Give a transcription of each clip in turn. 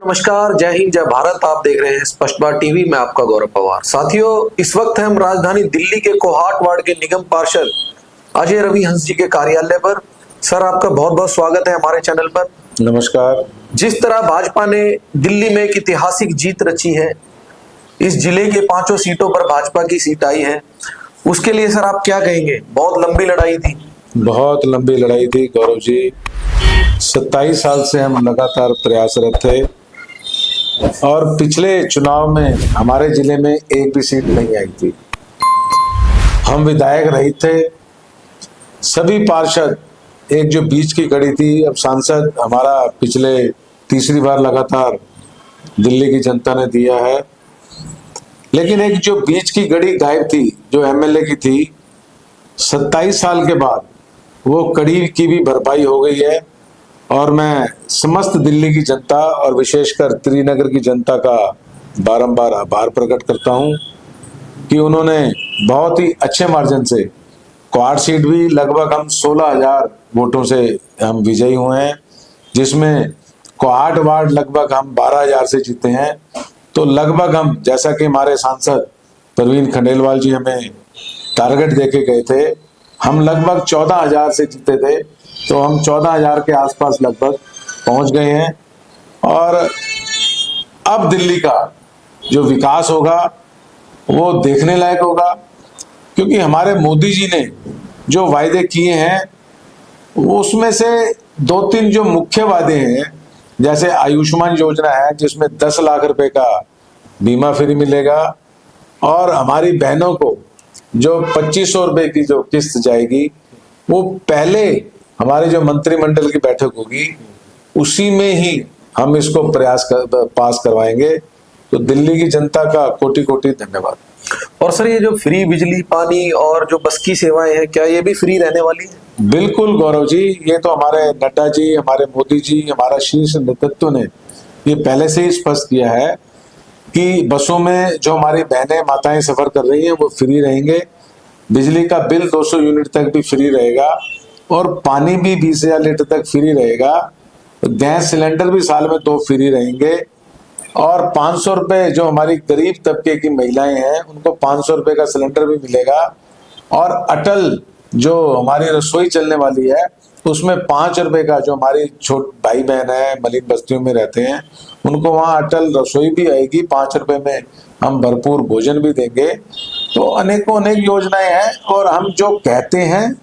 नमस्कार, जय हिंद, जय भारत। आप देख रहे हैं स्पष्टवाद टीवी में आपका गौरव पवार। साथियों, इस वक्त हम राजधानी दिल्ली के कोहाट वार्ड के निगम पार्षद अजय रवि हंस जी के कार्यालय पर। सर, आपका बहुत बहुत स्वागत है हमारे चैनल पर। नमस्कार। जिस तरह भाजपा ने दिल्ली में एक ऐतिहासिक जीत रची है, इस जिले के 5 सीटों पर भाजपा की सीट आई है, उसके लिए सर आप क्या कहेंगे? बहुत लंबी लड़ाई थी। बहुत लंबी लड़ाई थी गौरव जी। 27 साल से हम लगातार प्रयासरत थे और पिछले चुनाव में हमारे जिले में एक भी सीट नहीं आई थी। हम विधायक रहे थे, सभी पार्षद एक जो बीच की कड़ी थी। अब सांसद हमारा पिछले तीसरी बार लगातार दिल्ली की जनता ने दिया है, लेकिन एक जो बीच की कड़ी गायब थी, जो एमएलए की थी, 27 साल के बाद वो कड़ी की भी भरपाई हो गई है। और मैं समस्त दिल्ली की जनता और विशेषकर त्रिनगर की जनता का बारंबार आभार प्रकट करता हूं कि उन्होंने बहुत ही अच्छे मार्जिन से क्वाड सीट भी लगभग हम 16,000 वोटों से हम विजयी हुए हैं, जिसमें क्वाड वार्ड लगभग हम 12,000 से जीते हैं। तो लगभग हम, जैसा कि हमारे सांसद प्रवीण खंडेलवाल जी हमें टारगेट देके गए थे, हम लगभग 14,000 से जीते थे, तो हम 14,000 के आसपास लगभग पहुंच गए हैं। और अब दिल्ली का जो विकास होगा वो देखने लायक होगा, क्योंकि हमारे मोदी जी ने जो वायदे किए हैं उसमें से 2-3 जो मुख्य वादे हैं, जैसे आयुष्मान योजना है जिसमें 10 लाख रुपए का बीमा फ्री मिलेगा, और हमारी बहनों को जो 2,500 रुपए की जो किस्त जाएगी वो पहले हमारी जो मंत्रिमंडल की बैठक होगी उसी में ही हम इसको पास करवाएंगे। तो दिल्ली की जनता का कोटि कोटि धन्यवाद। और सर, ये जो फ्री बिजली, पानी और जो बस की सेवाएं हैं, क्या ये भी फ्री रहने वाली है? बिल्कुल गौरव जी, ये तो हमारे नड्डा जी, हमारे मोदी जी, हमारा शीर्ष नेतृत्व ने ये पहले से ही स्पष्ट किया है कि बसों में जो हमारी बहनें माताएं सफर कर रही हैं वो फ्री रहेंगे। बिजली का बिल 200 यूनिट तक भी फ्री रहेगा, और पानी भी 20,000 लीटर तक फ्री रहेगा। गैस सिलेंडर भी साल में 2 फ्री रहेंगे, और 500 रुपए जो हमारी गरीब तबके की महिलाएं हैं उनको 500 रुपए का सिलेंडर भी मिलेगा। और अटल जो हमारी रसोई चलने वाली है उसमें 5 रुपए का, जो हमारी छोट भाई बहन है मलिन बस्तियों में रहते हैं उनको वहां अटल रसोई भी आएगी, 5 रुपए में हम भरपूर भोजन भी देंगे। तो अनेकों अनेक योजनाएं हैं, और हम जो कहते हैं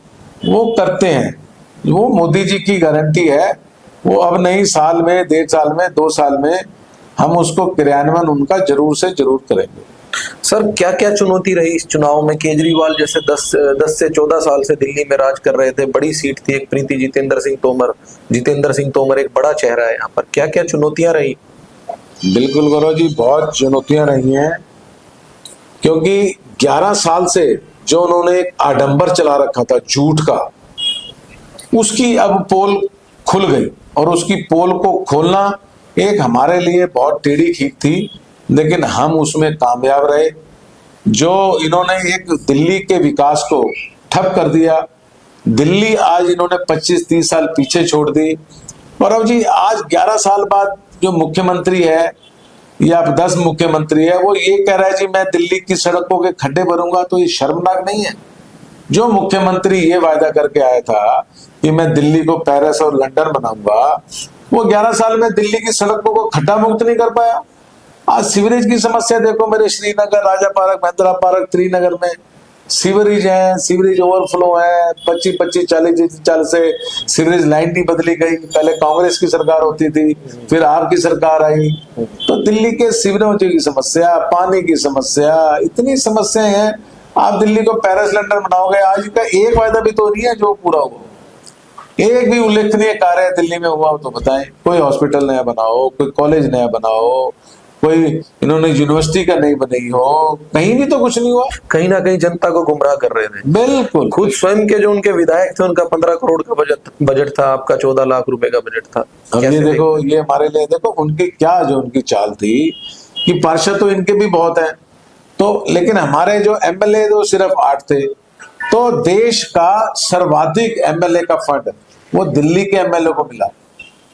वो करते हैं। वो मोदी जी की गारंटी है, वो अब नहीं, साल में, 1.5 साल में, 2 साल में हम उसको क्रियान्वयन उनका जरूर से जरूर करेंगे। सर, क्या क्या चुनौती रही इस चुनाव में? केजरीवाल जैसे 10 से 14 साल से दिल्ली में राज कर रहे थे, बड़ी सीट थी, एक प्रीति जितेंद्र सिंह तोमर एक बड़ा चेहरा है यहाँ पर। क्या क्या चुनौतियां रही? बिल्कुल गौरव जी, बहुत चुनौतियां रही हैं, क्योंकि 11 साल से जो उन्होंने एक आडंबर चला रखा था झूठ का, उसकी अब पोल खुल गई, और उसकी पोल को खोलना एक हमारे लिए बहुत टेढ़ी खींच थी, लेकिन हम उसमें कामयाब रहे। जो इन्होंने एक दिल्ली के विकास को ठप कर दिया, दिल्ली आज इन्होंने 25-30 साल पीछे छोड़ दी। और अब जी आज 11 साल बाद जो मुख्यमंत्री है या 10 मुख्यमंत्री है, वो ये कह रहा है जी मैं दिल्ली की सड़कों के खड्डे भरूंगा, तो ये शर्मनाक नहीं है? जो मुख्यमंत्री ये वायदा करके आया था कि मैं दिल्ली को पेरिस और लंदन बनाऊंगा, वो 11 साल में दिल्ली की सड़कों को खड्डा मुक्त नहीं कर पाया। आज सीवरेज की समस्या देखो, मेरे श्रीनगर, राजा पार्क, महिंद्रा पार्क, त्रिनगर में सीवरेज है, सीवरेज ओवरफ्लो है। 25-40 साल से सीवरेज लाइन नहीं बदली गई। पहले कांग्रेस की सरकार होती थी, फिर आपकी सरकार आई, तो दिल्ली के सीवरेज की समस्या, पानी की समस्या, इतनी समस्याएं हैं। आप दिल्ली को पेरिस लंदन बनाओगे, आज का एक वायदा भी तो नहीं है जो पूरा हुआ। एक भी उल्लेखनीय कार्य दिल्ली में हुआ तो बताएं। कोई हॉस्पिटल नया बनाओ, कोई कॉलेज नया बनाओ, कोई इन्होंने यूनिवर्सिटी का नहीं बनाई हो, कहीं भी तो कुछ नहीं हुआ। कहीं ना कहीं जनता को गुमराह कर रहे थे। बिल्कुल। खुद स्वयं के जो उनके विधायक थे, उनका 15 करोड़ का बजट था, आपका 14 लाख रुपए का बजट था। अब ये देखो, ये हमारे लिए देखो उनकी क्या, जो उनकी चाल थी कि पार्षद तो इनके भी बहुत हैं, तो लेकिन हमारे जो एमएलए तो सिर्फ 8 थे। तो देश का सर्वाधिक एमएलए का फंड वो दिल्ली के एमएलए को मिला,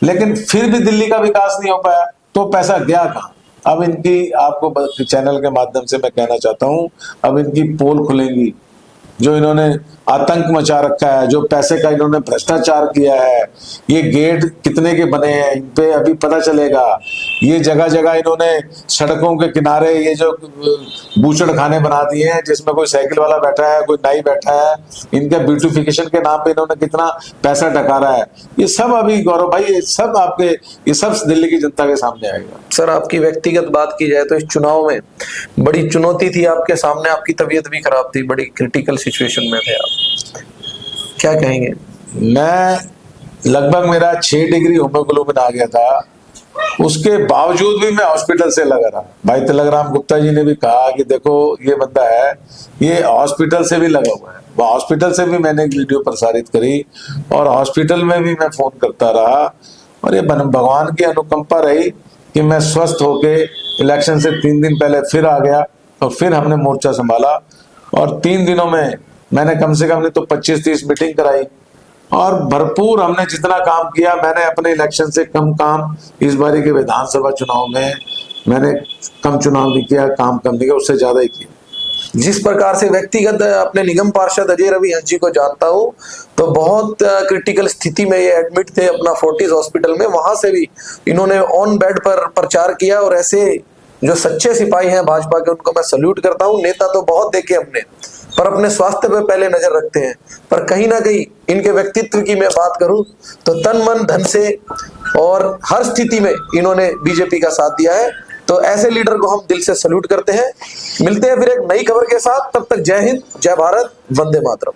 लेकिन फिर भी दिल्ली का विकास नहीं हो पाया। तो पैसा गया कहाँ? अब इनकी आपको चैनल के माध्यम से मैं कहना चाहता हूं, अब इनकी पोल खुलेंगी। जो इन्होंने आतंक मचा रखा है, जो पैसे का इन्होंने भ्रष्टाचार किया है, ये गेट कितने के बने हैं इन पे अभी पता चलेगा। ये जगह जगह इन्होंने सड़कों के किनारे ये जो बूचड़ खाने बना दिए हैं, जिसमें कोई साइकिल वाला बैठा है, कोई नाई बैठा है, इनका ब्यूटिफिकेशन के नाम पे इन्होंने कितना पैसा डकारा है। ये सब अभी गौरव भाई, ये सब दिल्ली की जनता के सामने आएगा। सर, आपकी व्यक्तिगत बात की जाए तो इस चुनाव में बड़ी चुनौती थी आपके सामने, आपकी तबीयत भी खराब थी, बड़ी क्रिटिकल सिचुएशन में थे आप, क्या कहेंगे? मैं लगभग मेरा 6 डिग्री हीमोग्लोबिन आ गया था, उसके बावजूद भी मैं हॉस्पिटल से लगा रहा। भाई तिलकराम गुप्ता जी ने भी कहा कि देखो ये बंदा है, ये हॉस्पिटल से भी लगा हुआ है। वह हॉस्पिटल से भी मैंने एक वीडियो प्रसारित करी और हॉस्पिटल में भी मैं फोन करता रहा, और ये भगवान की अनुकंपा रही कि मैं स्वस्थ होके इलेक्शन से 3 दिन पहले फिर आ गया और फिर हमने मोर्चा संभाला। और 3 दिनों में मैंने कम से कम नहीं तो 25-30 मीटिंग कराई और भरपूर हमने जितना काम किया, मैंने अपने इलेक्शन से कम काम इस बारी के विधानसभा चुनाव में मैंने कम चुनाव नहीं किया, काम कम नहीं किया, उससे ज्यादा ही किया। जिस प्रकार से व्यक्तिगत अपने निगम पार्षद अजय रवि हंस जी को जानता हूं, तो बहुत क्रिटिकल स्थिति में ये एडमिट थे अपना फोर्टिस हॉस्पिटल में। वहां से भी इन्होंने ऑन बेड पर प्रचार किया, और ऐसे जो सच्चे सिपाही हैं भाजपा के, उनको मैं सल्यूट करता हूं। नेता तो बहुत देखे हमने, पर अपने स्वास्थ्य पे पहले नजर रखते हैं। पर कहीं ना कहीं इनके व्यक्तित्व की मैं बात करूं तो तन मन धन से और हर स्थिति में इन्होंने बीजेपी का साथ दिया है। तो ऐसे लीडर को हम दिल से सल्यूट करते हैं। मिलते हैं फिर एक नई खबर के साथ, तब तक जय हिंद, जय भारत, वंदे मातरम।